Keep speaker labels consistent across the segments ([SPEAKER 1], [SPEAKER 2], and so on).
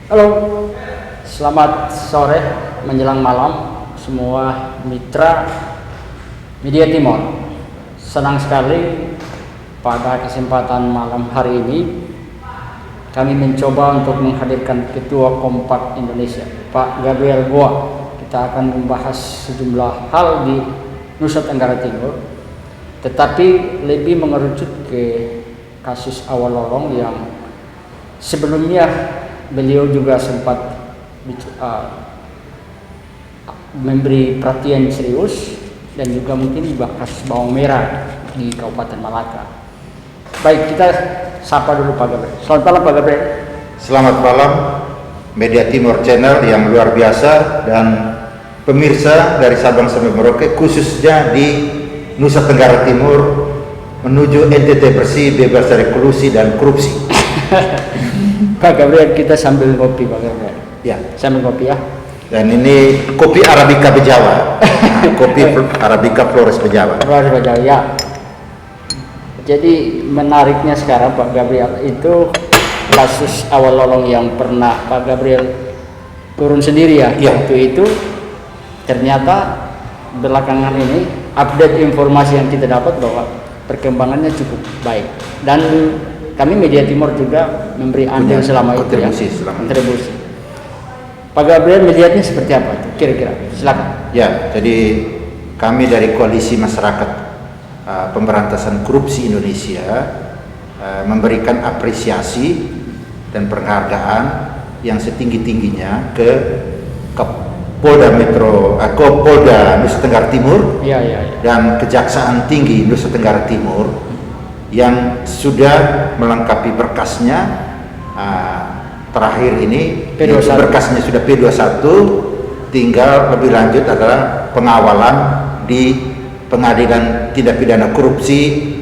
[SPEAKER 1] Halo, selamat sore menjelang malam semua mitra Media Timor. Senang sekali pada kesempatan malam hari ini kami mencoba untuk menghadirkan Ketua Kompak Indonesia, Pak Gabriel Goa. Kita akan membahas sejumlah hal di Nusa Tenggara Timur, tetapi lebih mengerucut ke kasus Awal Lolong yang sebelumnya beliau juga sempat memberi perhatian serius dan juga mungkin kasus bawang merah di Kabupaten Malaka. Baik, kita sapa dulu Pak Gabriel. Selamat malam Pak Gabriel.
[SPEAKER 2] Selamat malam Media Timor Channel yang luar biasa dan pemirsa dari Sabang sampai Merauke, khususnya di Nusa Tenggara Timur menuju NTT bersih, bebas dari kolusi dan korupsi.
[SPEAKER 1] Pak Gabriel, kita sambil kopi Pak Gabriel.
[SPEAKER 2] Ya,
[SPEAKER 1] sambil kopi ya.
[SPEAKER 2] Dan ini kopi Arabica Bejawa. Kopi Arabica Flores Bejawa.
[SPEAKER 1] Flores Bejawa ya. Jadi menariknya sekarang Pak Gabriel itu kasus Awal Lolong yang pernah Pak Gabriel turun sendiri ya. Waktu itu ternyata belakangan ini update informasi yang kita dapat bahwa perkembangannya cukup baik dan kami Media Timor juga memberi andil selama itu ya, kontribusi. Pak Gabriel melihatnya seperti apa itu kira-kira? Silakan.
[SPEAKER 2] Ya, jadi kami dari Koalisi Masyarakat Pemberantasan Korupsi Indonesia memberikan apresiasi dan penghargaan yang setinggi-tingginya ke Polda Polda Nusa Tenggara Timur dan Kejaksaan Tinggi Nusa Tenggara Timur yang sudah melengkapi berkasnya. Terakhir ini berkasnya sudah P21, tinggal lebih lanjut adalah pengawalan di Pengadilan Tindak Pidana Korupsi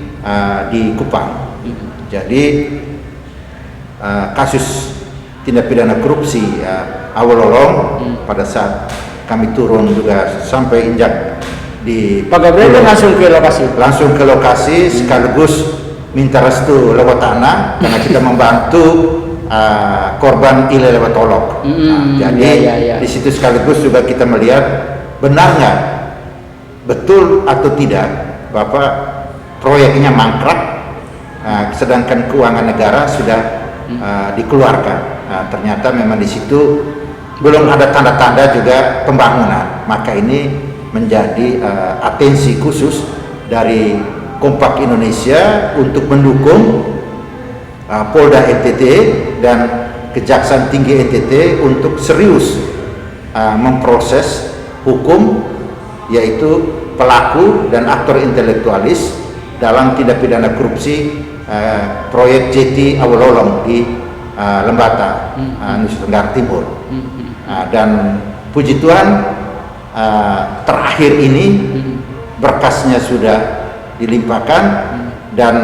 [SPEAKER 2] di Kupang. Jadi kasus tindak pidana korupsi Awal Lolong pada saat kami turun juga sampai injak di
[SPEAKER 1] Pak Gabriel langsung ke lokasi
[SPEAKER 2] sekaligus minta restu lewat tanah karena kita membantu korban ile lewat tolok. Jadi di situ sekaligus juga kita melihat benar nggak, betul atau tidak Bapak proyeknya mangkrak, sedangkan keuangan negara sudah dikeluarkan. Ternyata memang di situ belum ada tanda-tanda juga pembangunan, maka ini menjadi atensi khusus dari Kompak Indonesia untuk mendukung Polda NTT dan Kejaksaan Tinggi NTT untuk serius memproses hukum, yaitu pelaku dan aktor intelektualis dalam tindak pidana korupsi proyek JT Awal Lolong di Lembata, Nusa Tenggara Timur. Dan puji Tuhan terakhir ini berkasnya sudah dilimpahkan dan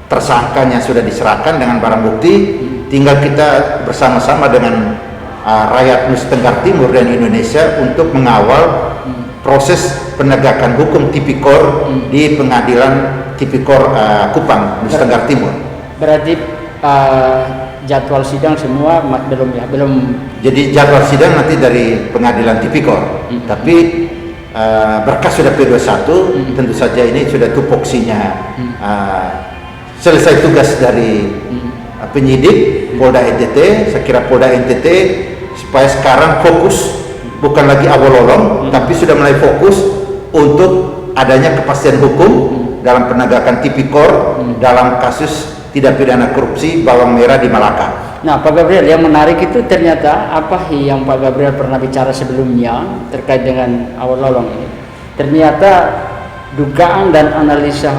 [SPEAKER 2] tersangkanya sudah diserahkan dengan barang bukti. Tinggal kita bersama-sama dengan rakyat Nusa Tenggara Timur dan Indonesia untuk mengawal proses penegakan hukum tipikor di Pengadilan Tipikor Kupang, Nusa Tenggara Timur.
[SPEAKER 1] Berarti jadwal sidang semua belum ya? Belum.
[SPEAKER 2] Jadi jadwal sidang nanti dari Pengadilan Tipikor, tapi berkas sudah P21, tentu saja ini sudah tupoksinya selesai tugas dari penyidik Polda NTT. Saya kira Polda NTT supaya sekarang fokus bukan lagi Awal Lolong, tapi sudah mulai fokus untuk adanya kepastian hukum dalam penegakan tipikor dalam kasus tidak pidana korupsi bawang merah di Malaka.
[SPEAKER 1] Nah Pak Gabriel, yang menarik itu ternyata apa yang Pak Gabriel pernah bicara sebelumnya terkait dengan Awal Lolong ini, ternyata dugaan dan analisa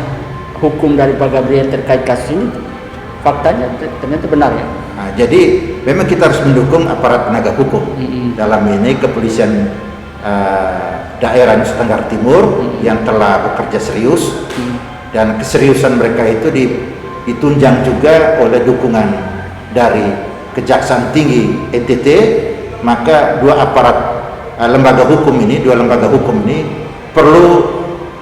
[SPEAKER 1] hukum dari Pak Gabriel terkait kasus ini faktanya ternyata benar ya.
[SPEAKER 2] Nah, jadi memang kita harus mendukung aparat penegak hukum. Dalam ini kepolisian daerah Nusa Tenggara Timur yang telah bekerja serius dan keseriusan mereka itu ditunjang juga oleh dukungan dari Kejaksaan Tinggi NTT. Maka dua lembaga hukum ini perlu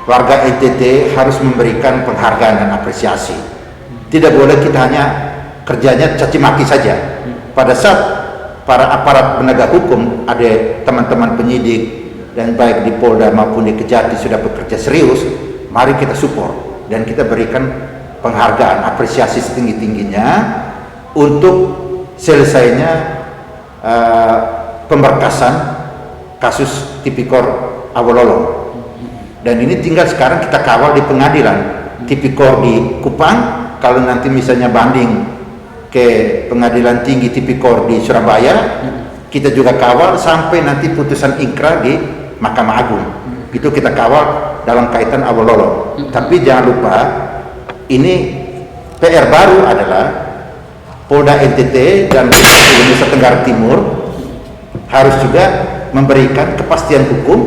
[SPEAKER 2] warga NTT harus memberikan penghargaan dan apresiasi. Tidak boleh kita hanya kerjanya caci maki saja. Pada saat para aparat penegak hukum, ada teman-teman penyidik dan baik di Polda maupun di Kejati sudah bekerja serius, mari kita support dan kita berikan penghargaan, apresiasi setinggi-tingginya untuk selesainya pemberkasan kasus Tipikor Awololong. Dan ini tinggal sekarang kita kawal di pengadilan. Tipikor di Kupang, kalau nanti misalnya banding ke pengadilan tinggi Tipikor di Surabaya, kita juga kawal sampai nanti putusan ingkrah di Mahkamah Agung. Itu kita kawal dalam kaitan Awololong. Tapi jangan lupa, ini PR baru adalah Polda NTT dan Indonesia Tenggara Timur harus juga memberikan kepastian hukum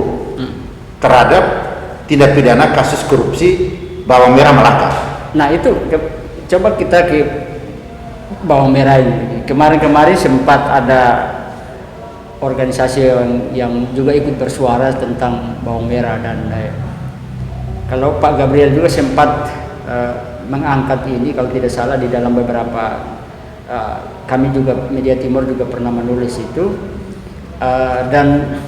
[SPEAKER 2] terhadap tindak pidana kasus korupsi Bawang Merah Melaka.
[SPEAKER 1] Nah itu coba kita ke Bawang Merah ini. Kemarin-kemarin sempat ada organisasi yang juga ikut bersuara tentang Bawang Merah, dan kalau Pak Gabriel juga sempat mengangkat ini, kalau tidak salah di dalam beberapa kami juga Media Timur juga pernah menulis itu, dan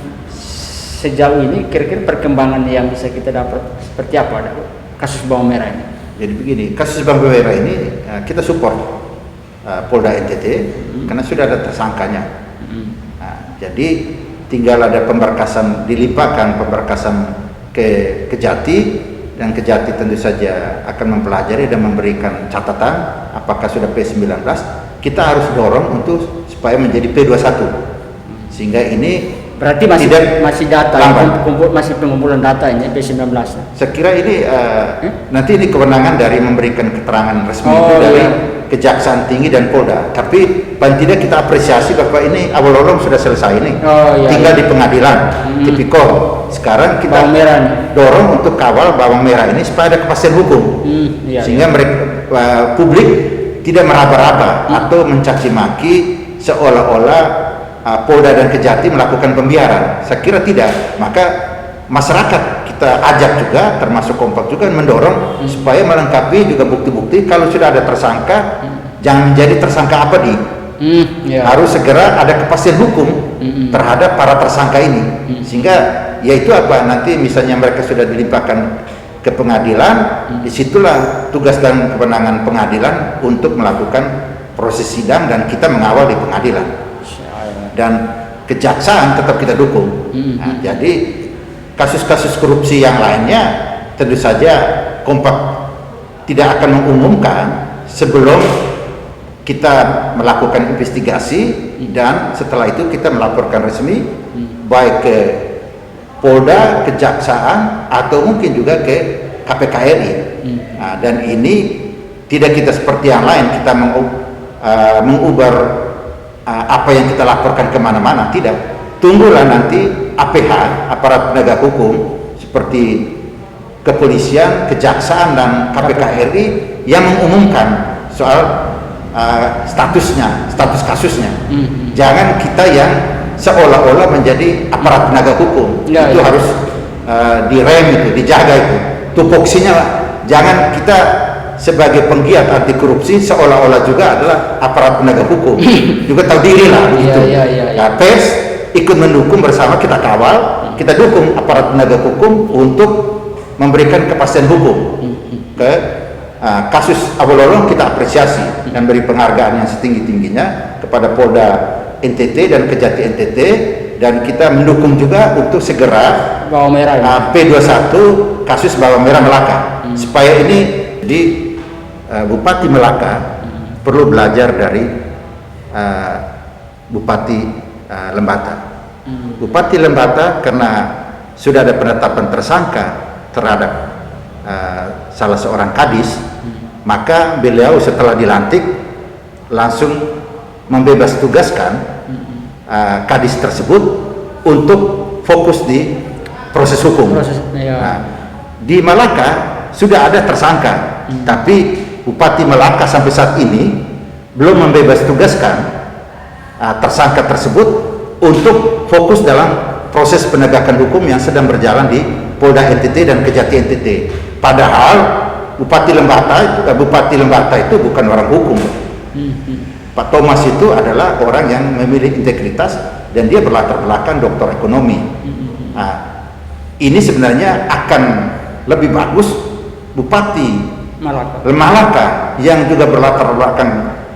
[SPEAKER 1] sejauh ini kira-kira perkembangan yang bisa kita dapat seperti apa kasus Bawang Merah ini?
[SPEAKER 2] Jadi begini, kasus Bawang Merah ini kita support Polda NTT karena sudah ada tersangkanya. Jadi tinggal ada pemberkasan, dilimpahkan pemberkasan ke Kejati, dan Kejati tentu saja akan mempelajari dan memberikan catatan apakah sudah P19. Kita harus dorong untuk supaya menjadi P21, sehingga ini
[SPEAKER 1] berarti masih data, masih pengumpulan data ini P19.
[SPEAKER 2] Saya kira ini nanti ini kewenangan dari memberikan keterangan resmi itu dari Kejaksaan Tinggi dan Polda. Tapi paling tidak kita apresiasi bahwa ini Awololong sudah selesai ini. Tinggal di pengadilan Tipikor. Sekarang kita dorong untuk kawal Bawang Merah ini supaya ada kepastian hukum. Sehingga mereka publik tidak meraba-raba atau mencaci maki seolah-olah Polda dan Kejati melakukan pembiaran. Saya kira tidak. Maka masyarakat kita ajak juga, termasuk kompak juga, mendorong supaya melengkapi juga bukti-bukti. Kalau sudah ada tersangka, jangan menjadi tersangka abadi. Harus segera ada kepastian hukum terhadap para tersangka ini. Sehingga yaitu apa, nanti misalnya mereka sudah dilimpahkan ke pengadilan, disitulah tugas dan kewenangan pengadilan untuk melakukan proses sidang dan kita mengawal di pengadilan. Dan kejaksaan tetap kita dukung. Nah, jadi kasus-kasus korupsi yang lainnya tentu saja kompak tidak akan mengumumkan sebelum kita melakukan investigasi, dan setelah itu kita melaporkan resmi baik ke Polda, Kejaksaan, atau mungkin juga ke KPK RI. Nah, dan ini tidak kita seperti yang lain, kita mengubar apa yang kita laporkan kemana-mana, tidak. Tunggulah nanti APH, aparat penegak hukum seperti kepolisian, kejaksaan, dan KPK RI yang mengumumkan soal status kasusnya. Jangan kita yang seolah-olah menjadi aparat penegak hukum. Itu harus direm, itu dijaga, itu tupoksinya. Jangan kita sebagai penggiat anti korupsi seolah-olah juga adalah aparat penegak hukum. Juga tahu diri lah begitu. Nah, pers ikut mendukung bersama, kita kawal, kita dukung aparat penegak hukum untuk memberikan kepastian hukum ke kasus Awololong. Kita apresiasi dan beri penghargaan yang setinggi-tingginya kepada Polda NTT dan Kejati NTT, dan kita mendukung juga untuk segera
[SPEAKER 1] Bawang Merah
[SPEAKER 2] P21 kasus Bawang Merah Melaka, supaya ini di Bupati Melaka perlu belajar dari Bupati Lembata. Bupati Lembata karena sudah ada penetapan tersangka terhadap salah seorang kadis, maka beliau setelah dilantik langsung membebas tugaskan kadis tersebut untuk fokus di proses hukum. Nah, di Melaka sudah ada tersangka, tapi Bupati Melaka sampai saat ini belum membebas tugaskan tersangka tersebut untuk fokus dalam proses penegakan hukum yang sedang berjalan di Polda NTT dan Kejati NTT. Padahal Bupati Lembata itu bukan orang hukum. Pak Thomas itu adalah orang yang memiliki integritas dan dia berlatar belakang doktor ekonomi. Nah, ini sebenarnya akan lebih bagus Bupati Malaka yang juga berlatar belakang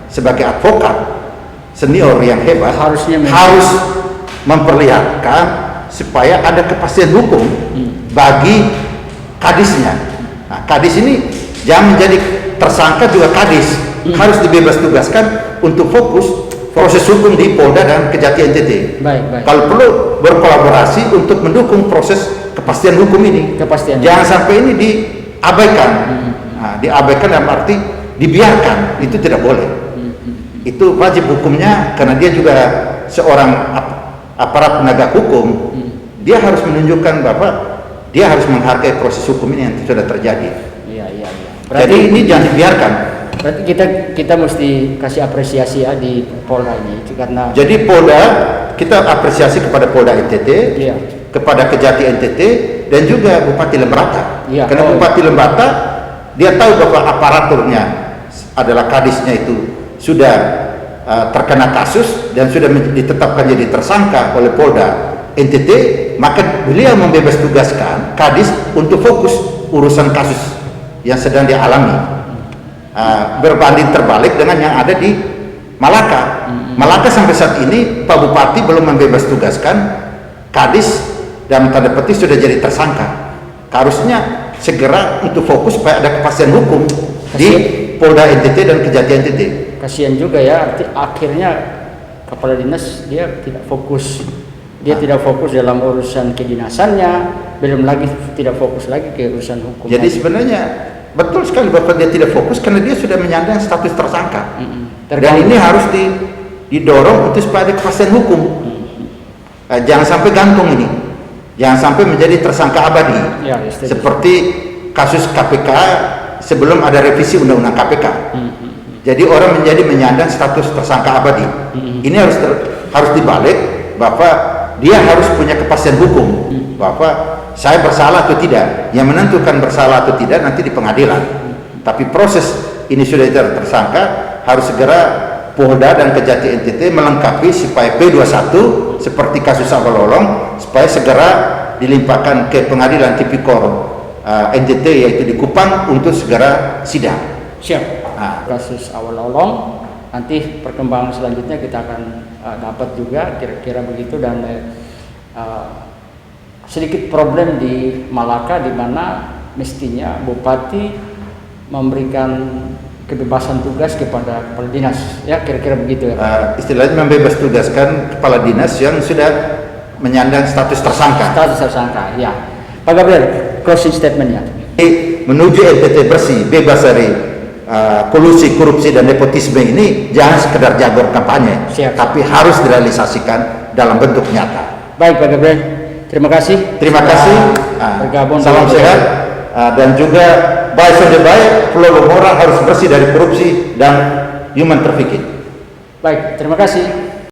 [SPEAKER 2] sebagai advokat senior yang hebat harus memperlihatkan supaya ada kepastian hukum bagi kadisnya. Nah, kadis ini jangan menjadi tersangka juga kadis, harus dibebas tugaskan untuk fokus proses hukum di Polda dan Kejati NTT. Kalau perlu berkolaborasi untuk mendukung proses kepastian hukum ini. Jangan sampai ini diabaikan. Nah, diabaikan dalam arti dibiarkan, itu tidak boleh. Itu wajib hukumnya karena dia juga seorang aparat penegak hukum. Dia harus menunjukkan bahwa dia harus menghargai proses hukum ini yang sudah terjadi. Jadi ini jangan dibiarkan.
[SPEAKER 1] Berarti kita mesti kasih apresiasi ya di Polda ini karena.
[SPEAKER 2] Jadi Polda, kita apresiasi kepada Polda NTT, kepada Kejati NTT dan juga Bupati Lemberata. Karena Bupati Lemberata dia tahu bahwa aparaturnya adalah kadisnya itu sudah terkena kasus dan sudah ditetapkan jadi tersangka oleh Polda NTT, maka beliau membebas tugaskan kadis untuk fokus urusan kasus yang sedang dialami. Berbanding terbalik dengan yang ada di Malaka. Malaka sampai saat ini Pak Bupati belum membebas tugaskan kadis dalam tanda petik sudah jadi tersangka. Harusnya segera untuk fokus supaya ada kepastian hukum di Polda NTT dan Kejati NTT.
[SPEAKER 1] Kasihan juga ya, akhirnya kepala dinas dia tidak fokus. Dia tidak fokus dalam urusan kedinasannya, belum lagi tidak fokus lagi ke urusan hukum.
[SPEAKER 2] Jadi sebenarnya betul sekali Bapak dia tidak fokus karena dia sudah menyandang status tersangka. Dan ini harus didorong untuk supaya ada kepastian hukum. Jangan sampai gantung ini. Jangan sampai menjadi tersangka abadi. Seperti kasus KPK sebelum ada revisi Undang-Undang KPK. Jadi orang menjadi menyandang status tersangka abadi. Ini harus dibalik bahwa dia harus punya kepastian hukum bahwa saya bersalah atau tidak. Yang menentukan bersalah atau tidak nanti di pengadilan. Tapi proses ini sudah tersangka, harus segera Polda dan Kejati NTT melengkapi supaya P21 seperti kasus Awal Olong supaya segera dilimpahkan ke pengadilan tipikor NTT yaitu di Kupang untuk segera sidang.
[SPEAKER 1] Siap. Kasus Awal Olong nanti perkembangan selanjutnya kita akan dapat juga kira-kira begitu. Dan sedikit problem di Malaka di mana mestinya Bupati memberikan kebebasan tugas kepada kepala dinas, ya kira-kira begitu ya.
[SPEAKER 2] Istilahnya membebas tugaskan kepala dinas yang sudah menyandang status tersangka.
[SPEAKER 1] Ya. Pak Gabriel, closing statementnya.
[SPEAKER 2] Menuju NTT bersih, bebas dari kolusi, korupsi dan nepotisme ini jangan sekedar jargon kampanye, tapi harus direalisasikan dalam bentuk nyata.
[SPEAKER 1] Baik Pak Gabriel, terima kasih.
[SPEAKER 2] Terima kasih.
[SPEAKER 1] Bergabung.
[SPEAKER 2] Salam sehat dan juga by Pulau Lomora harus bersih dari korupsi dan human trafficking.
[SPEAKER 1] Baik, terima kasih.